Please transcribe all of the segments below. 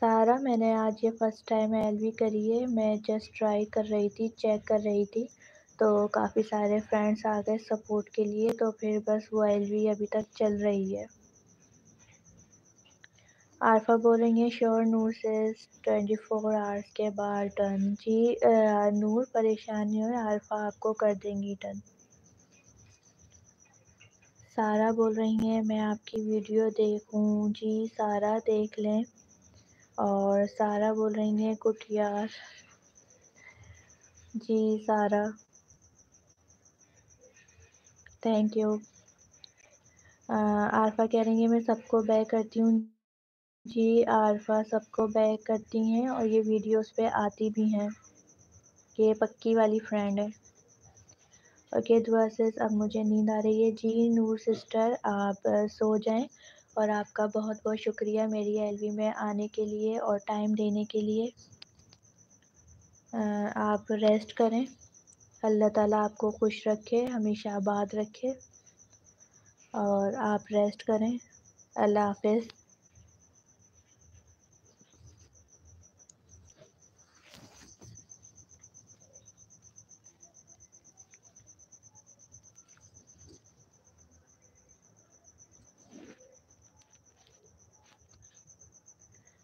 سارا، میں نے آج یہ فرسٹ ٹائم ایل وی کری ہے. میں جسٹ ٹرائی کر رہی تھی، چیک کر رہی تھی، تو کافی سارے فرینڈس آ گئے سپورٹ کے لیے، تو پھر بس وہ ایل وی ابھی تک چل رہی ہے. عارفہ بول رہی ہیں شیور نور سے 24 آورس کے بعد ڈن. جی نور، پریشانی ہو عارفہ آپ کو کر دیں گی ڈن. سارا بول رہی ہیں میں آپ کی ویڈیو دیکھوں. جی سارا دیکھ لیں. اور سارا بول رہی ہیں گڈ یار. جی سارا تھینک یو. عارفہ کہہ رہی ہیں میں سب کو بیک کرتی ہوں. جی عارفہ سب کو بیک کرتی ہیں اور یہ ویڈیوز پہ آتی بھی ہیں. یہ پکی والی فرینڈ ہے. اوکے دعا سے اب مجھے نیند آ رہی ہے. جی نور سسٹر آپ سو جائیں، اور آپ کا بہت بہت شکریہ میری ایل وی میں آنے کے لیے اور ٹائم دینے کے لیے. آپ ریسٹ کریں. اللہ تعالیٰ آپ کو خوش رکھے، ہمیشہ آباد رکھے، اور آپ ریسٹ کریں. اللہ حافظ.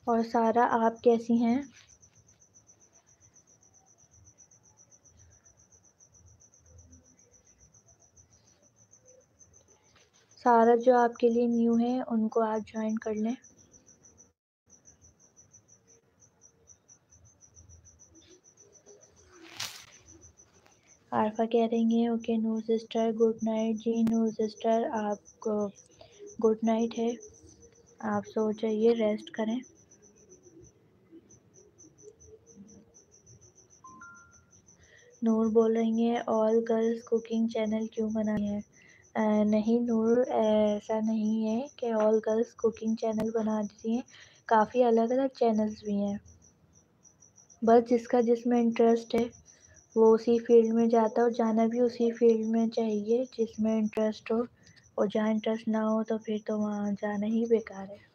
اور سارا آپ کیسی ہیں؟ سارا جو آپ کے لیے نیو ہے ان کو آپ جوائن کر لیں. عارفہ کہہ رہی ہیں اوکے نور سسٹر گڈ نائٹ. جی نور سسٹر آپ کو گڈ نائٹ ہے. آپ سو جائیے، ریسٹ کریں. نور بول رہی ہیں آل گرلز کوکنگ چینل کیوں بنائی ہے؟ نہیں نور، ایسا نہیں ہے کہ آل گرلز کوکنگ چینل بنا دیتی ہیں. کافی الگ الگ چینلز بھی ہیں. بس جس کا جس میں انٹرسٹ ہے وہ اسی فیلڈ میں جاتا ہے، اور جانا بھی اسی فیلڈ میں چاہیے جس میں انٹرسٹ ہو. اور جہاں انٹرسٹ نہ ہو تو پھر تو وہاں جانا ہی بیکار ہے.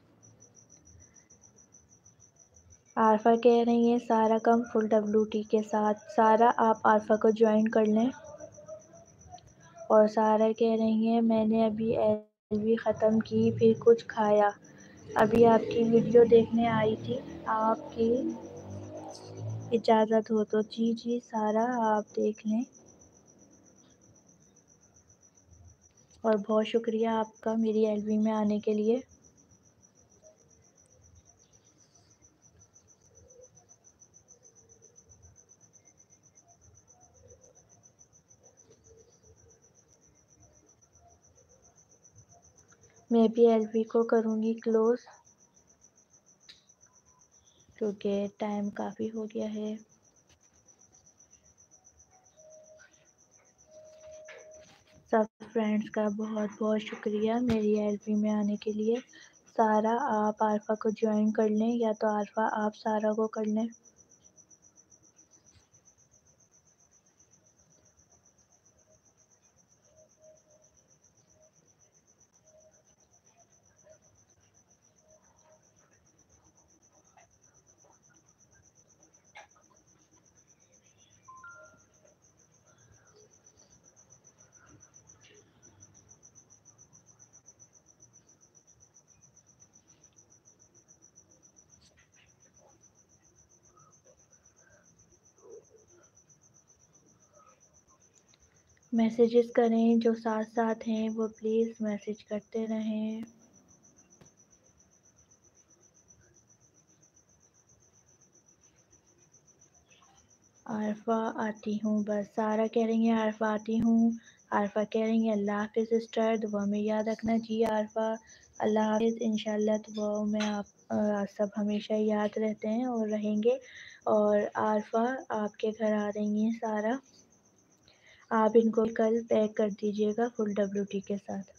عارفہ کہہ رہی ہیں سارا کم فل WT کے ساتھ. سارا آپ عارفہ کو جوائن کر لیں. اور سارا کہہ رہی ہیں میں نے ابھی ایل وی ختم کی پھر کچھ کھایا. ابھی آپ کی ویڈیو دیکھنے آئی تھی. آپ کی اجازت ہو تو. جی جی سارا آپ دیکھ لیں. اور بہت شکریہ آپ کا میری ایل وی میں آنے کے لیے. میں بھی ایل وی کو کروں گی کلوز، کیونکہ ٹائم کافی ہو گیا ہے. سب فرینڈس کا بہت بہت شکریہ میری ایل وی میں آنے کے لیے. سارا آپ عارفہ کو جوائن کر لیں، یا تو عارفہ آپ سارا کو کر لیں. میسیجز کریں، جو ساتھ ساتھ ہیں وہ پلیز میسیج کرتے رہیں. عارفہ آتی ہوں بس. سارا کہہ رہی ہیں عارفہ آتی ہوں. عارفہ کہہ رہی ہیں اللہ حافظ سسٹر، دعا میں یاد رکھنا. جی عارفہ اللہ حافظ. انشاءاللہ دعاؤں میں آپ سب ہمیشہ یاد رہتے ہیں اور رہیں گے. اور عارفہ آپ کے گھر آ رہی ہیں سارا، آپ ان کو کل پیک کر دیجیے گا فل WT کے ساتھ.